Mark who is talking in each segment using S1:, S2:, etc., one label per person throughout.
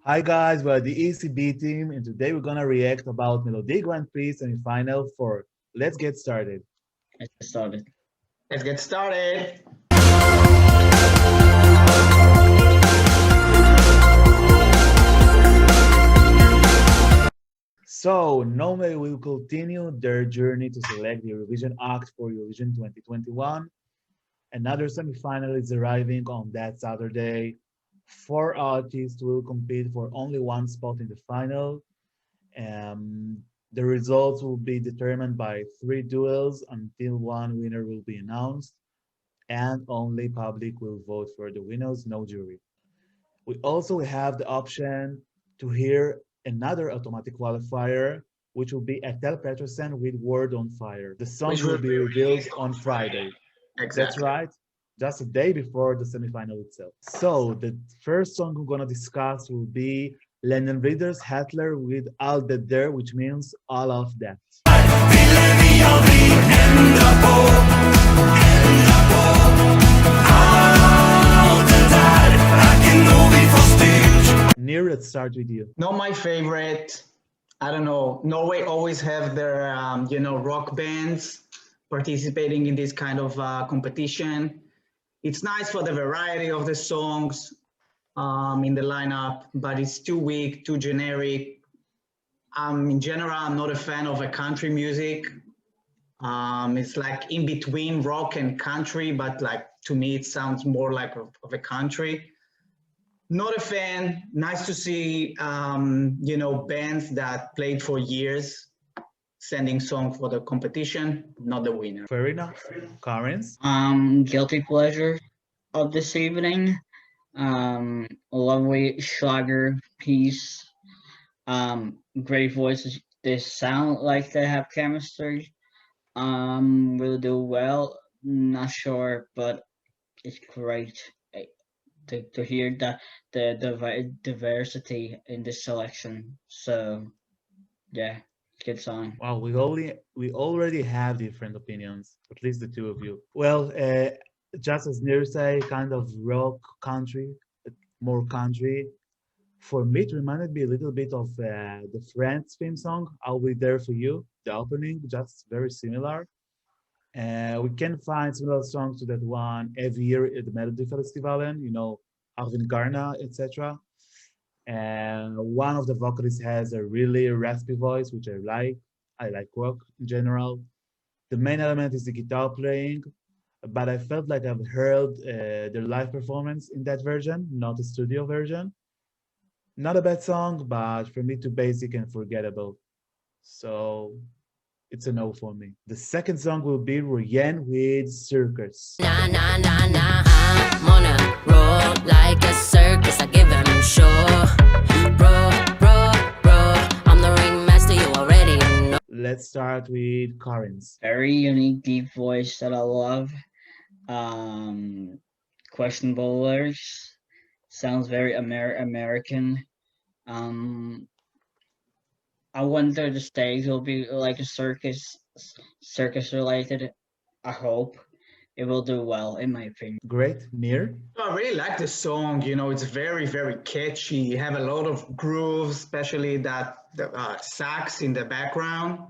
S1: Hi guys, we're the Escbeat team, and today we're gonna react about Melodi Grand Prix semi-final 4. Let's get started.
S2: I just started.
S3: Let's get started.
S1: So, Nome will continue their journey to select the Eurovision act for Eurovision 2021. Another semi-final is arriving on that Saturday. Four artists will compete for only one spot in the final. Um, the results will be determined by three duels until one winner will be announced, and only public will vote for the winners, no jury. We also have the option to hear another automatic qualifier, which will be Etel Peterson with Word on Fire. The song
S3: Which
S1: will
S3: will
S1: be
S3: be
S1: revealed
S3: released on
S1: on Friday.
S3: Friday.
S1: That's
S3: Exactly.
S1: right, just a day before the semifinal itself. So the first song we're gonna discuss will be Lennon Reader's Hitler with All That There, which means all of that. Near, let's start with you.
S3: Not my favorite. I don't know. Norway always have their, rock bands participating in this kind of competition. It's nice for the variety of the songs in the lineup, but it's too weak, too generic. In general, I'm not a fan of a country music. It's like in between rock and country, but like to me, it sounds more like of a country. Not a fan. Nice to see, bands that played for years sending song for the competition, not the winner.
S1: Fair enough. Karens?
S2: Guilty pleasure of this evening. Lovely Schlager piece. Great voices. They sound like they have chemistry. Will do well. Not sure, but it's great to hear that the diversity in this selection. So yeah, good song.
S1: Wow, we already have different opinions, at least the two of you. Well, just as Nir say, kind of rock country, more country. For me, it reminded me a little bit of the Friends theme song, I'll Be There For You, the opening, just very similar. We can find similar songs to that one every year at the Melodi Festival, and Arvin Garna, etc. And one of the vocalists has a really raspy voice, which I like. I like rock in general. The main element is the guitar playing, but I felt like I've heard their live performance in that version, not the studio version. Not a bad song, but for me, too basic and forgettable. So it's a no for me. The second song will be Royen with Circus.
S4: Nah, nah, nah, nah, I'm on a roll like a circus. I give him show. Bro, I'm the ringmaster, you already know.
S1: Let's start with Karen's.
S2: Very unique, deep voice that I love. Um, Questionable lyrics. Sounds very American. Um, I wonder the stage will be like a circus related. I hope it will do well, in my opinion.
S1: Great. Near?
S3: I really like the song. It's very, very catchy. You have a lot of grooves, especially that the sax in the background.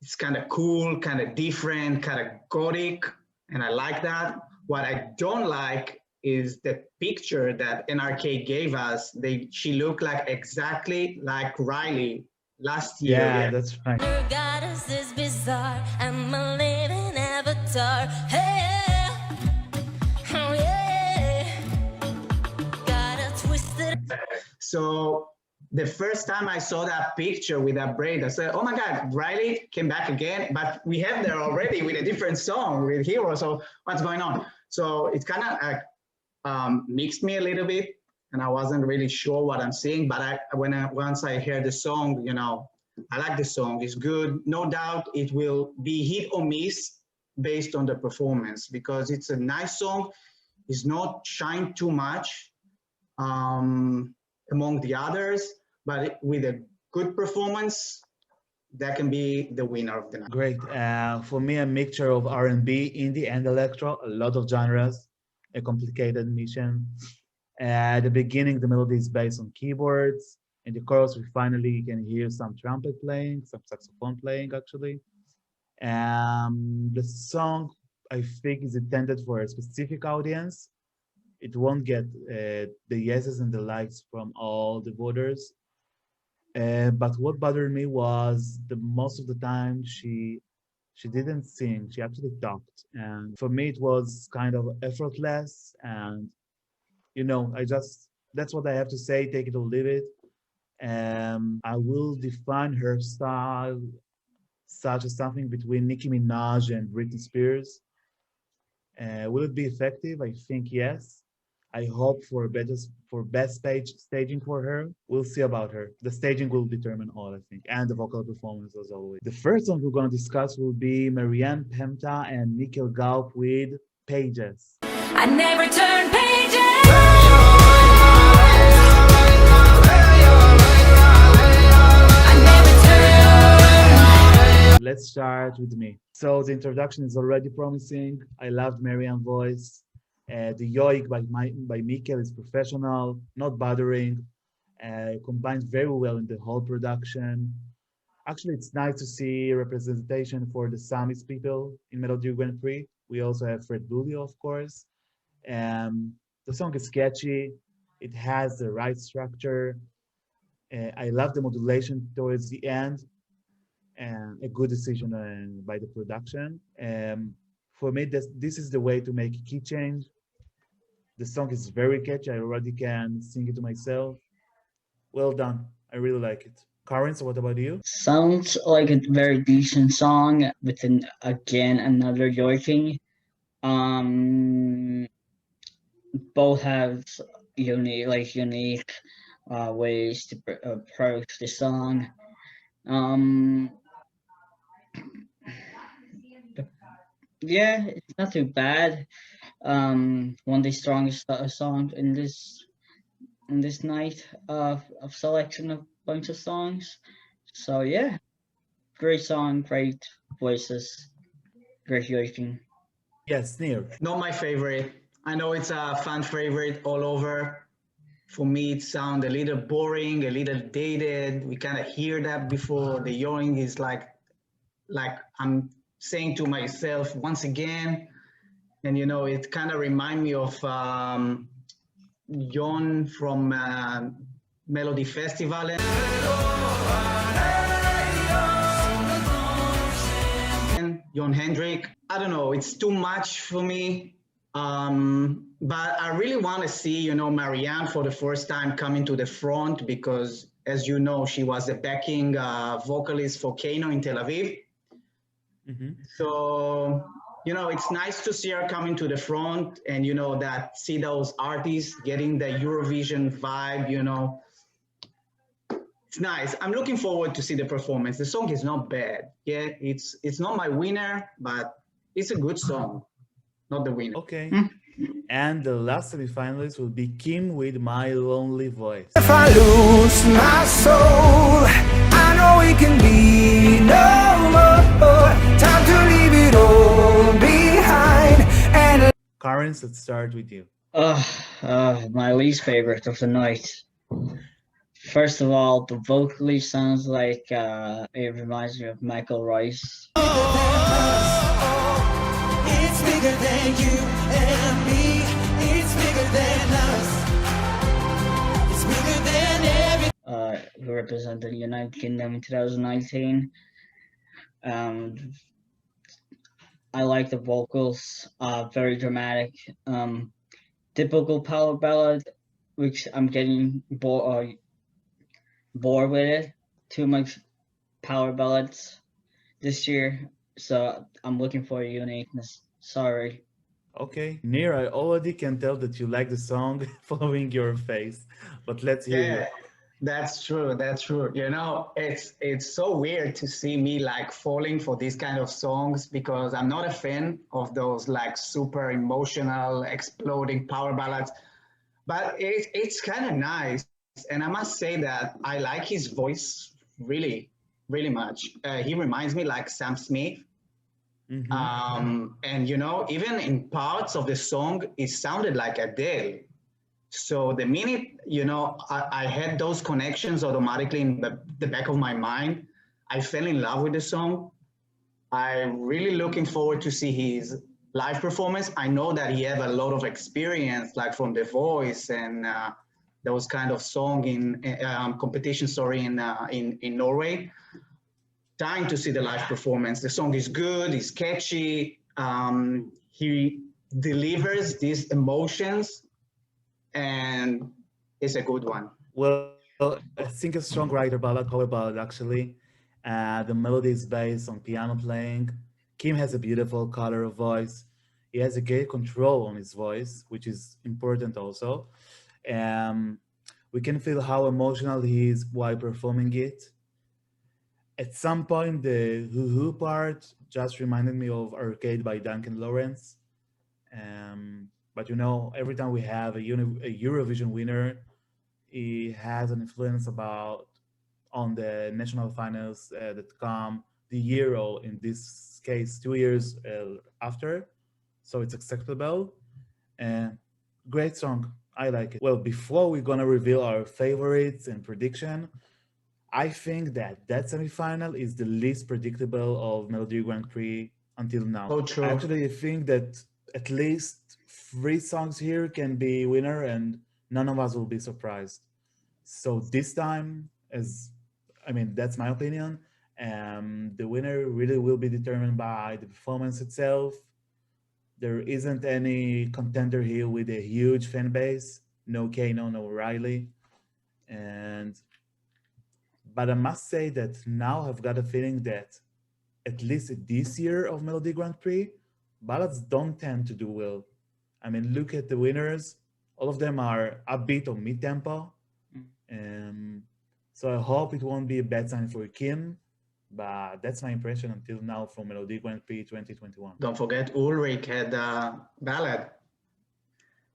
S3: It's kind of cool, kind of different, kind of gothic, and I like that. What I don't like is the picture that NRK gave us. She looked like exactly like Riley last year.
S1: Yeah, that's fine.
S4: Your goddess is bizarre. I'm a living avatar. Hey, oh yeah. Got a twisted.
S3: So the first time I saw that picture with that braid, I said, "Oh my God, Riley came back again!" But we have there already with a different song with Hero. So what's going on? So it kind of mixed me a little bit, and I wasn't really sure what I'm seeing. But once I heard the song, I like the song. It's good. No doubt it will be hit or miss based on the performance because it's a nice song. It's not shine too much among the others, but with a good performance, that can be the winner of the night.
S1: Great. For me, a mixture of R&B, indie, and electro, a lot of genres, a complicated mission. At the beginning, the melody is based on keyboards. In the chorus, we finally can hear some trumpet playing, some saxophone playing, actually. The song, I think, is intended for a specific audience. It won't get the yeses and the likes from all the voters. But what bothered me was the most of the time she didn't sing. She actually talked, and for me it was kind of effortless. And I just that's what I have to say. Take it or leave it. I will define her style such as something between Nicki Minaj and Britney Spears. Will it be effective? I think yes. I hope for best staging for her. We'll see about her. The staging will determine all, I think, and the vocal performance as always. The first song we're going to discuss will be Marianne Pemta and Nickel Galp with Pages.
S4: I never turn pages.
S1: Let's start with me. So the introduction is already promising. I loved Marianne's voice. The yoik by Mikkel is professional, not bothering, combines very well in the whole production. Actually, it's nice to see representation for the Samis people in Melodi Grand Prix. We also have Fred Bulio, of course. The song is catchy. It has the right structure. I love the modulation towards the end, and a good decision by the production. For me, this is the way to make a key change. The song is very catchy. I already can sing it to myself. Well done. I really like it. Karen, so what about you?
S2: Sounds like a very decent song with again another yoiking. Both have unique ways to approach the song. Yeah, it's not too bad. One of the strongest songs in this night of selection of bunch of songs. So yeah, great song, great voices, great yoiking.
S1: Yes, Neil.
S3: Not my favorite. I know it's a fan favorite all over. For me, it sounds a little boring, a little dated. We kind of hear that before. The yelling is like I'm saying to myself once again, and it kind of reminds me of Jon from Melody Festival. Jon Hendrik. I don't know. It's too much for me. But I really want to see, Marianne for the first time coming to the front because, as you know, she was the backing vocalist for Kano in Tel Aviv.
S1: Mm-hmm.
S3: So, it's nice to see her coming to the front and, see those artists getting the Eurovision vibe, It's nice. I'm looking forward to see the performance. The song is not bad. Yeah, it's not my winner, but it's a good song. Not the winner.
S1: Okay. And the last semi-finalist will be Kim with My Lonely Voice.
S5: If I lose my soul, I know it can be no more. Time to leave it all behind. And
S1: Karen, let's start with you.
S2: My least favorite of the night. First of all, the vocalist sounds like it reminds me of Michael Rice.
S5: it's bigger than you and me. It's bigger than us. It's bigger than everything.
S2: Who represented the United Kingdom in 2019. I like the vocals, very dramatic. Typical power ballad, which I'm getting bored with it. Too much power ballads this year, so I'm looking for uniqueness. Sorry.
S1: Okay. Nir, I already can tell that you like the song following your face, but let's hear you.
S3: Yeah, that's true. That's true. It's so weird to see me falling for these kind of songs because I'm not a fan of those super emotional, exploding power ballads. But it's kind of nice, and I must say that I like his voice really, really much. He reminds me like Sam Smith.
S1: Mm-hmm.
S3: And even in parts of the song, it sounded like Adele. So the minute, I had those connections automatically in the back of my mind, I fell in love with the song. I'm really looking forward to see his live performance. I know that he have a lot of experience, like from The Voice and those kind of song in competition, sorry, in Norway. Dying to see the live performance. The song is good, it's catchy. He delivers these emotions, and it's a good one.
S1: Well, I think a songwriter ballad, power ballad actually. The melody is based on piano playing. Kim has a beautiful color of voice. He has a great control on his voice, which is important also. Um, we can feel how emotional he is while performing it. At some point, the hoo hoo part just reminded me of Arcade by Duncan Lawrence. But every time we have a Eurovision winner, he has an influence about on the national finals that come the year, or in this case 2 years after, so it's acceptable. And great song, I like it. Well, before we're gonna reveal our favorites and prediction, I think that semifinal is the least predictable of Melody Grand Prix until now.
S3: So true.
S1: Actually, I think that at least 3 songs here can be winner, and none of us will be surprised. So this time, that's my opinion. The winner really will be determined by the performance itself. There isn't any contender here with a huge fan base. No Kano, no Riley. But I must say that now I've got a feeling that at least this year of Melody Grand Prix, ballads don't tend to do well. Look at the winners. All of them are upbeat or mid-tempo. So I hope it won't be a bad sign for Kim, but that's my impression until now from Melody Grand Prix 2021.
S3: Don't forget Ulrich had a ballad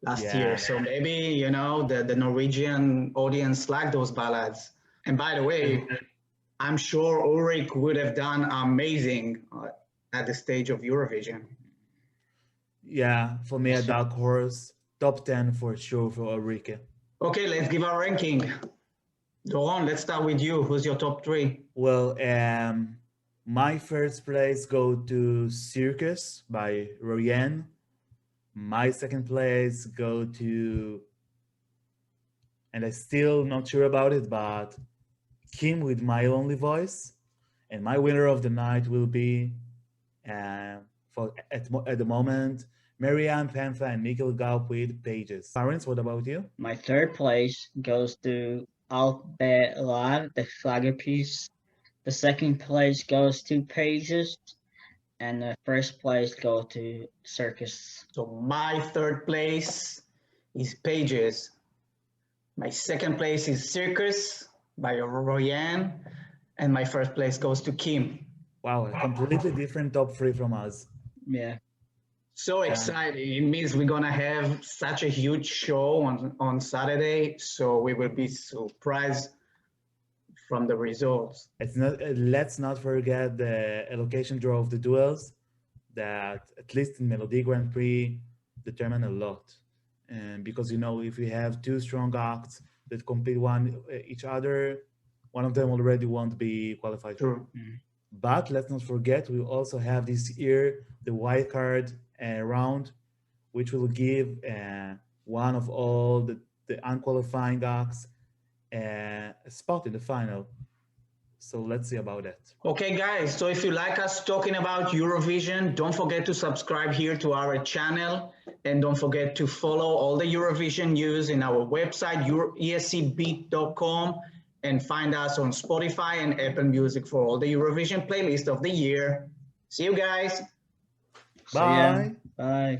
S3: last year. So maybe, the Norwegian audience like those ballads. And by the way, I'm sure Ulrich would have done amazing at the stage of Eurovision.
S1: Yeah, for me, a dark horse, top 10 for sure for Ulrike.
S3: Okay, let's give our ranking. Doron, let's start with you. Who's your top 3?
S1: Well, my first place go to Circus by Royen. My second place go to, and I'm still not sure about it, but Kim with My Lonely Voice. And my winner of the night will be, at the moment, Marianne Pantha and Mikkel Gaup with Pages. Parents, what about you?
S2: My third place goes to Albelar, the Flagger piece. The second place goes to Pages. And the first place goes to Circus.
S3: So my third place is Pages. My second place is Circus by Royan. And my first place goes to Kim.
S1: Wow, a completely different top 3 from us.
S2: Yeah.
S3: So exciting. It means we're going to have such a huge show on Saturday. So we will be surprised from the results.
S1: Let's not forget the allocation draw of the duels that, at least in Melody Grand Prix, determine a lot. And because, if we have 2 strong acts that compete each other, one of them already won't be qualified.
S3: True.
S1: But let's not forget, we also have this year the wild card round, which will give one of all the unqualifying acts a spot in the final. So let's see about that.
S3: Okay, guys. So if you like us talking about Eurovision, don't forget to subscribe here to our channel. And don't forget to follow all the Eurovision news in our website, escbeat.com. And find us on Spotify and Apple Music for all the Eurovision playlist of the year. See you guys.
S1: Bye.
S2: Bye.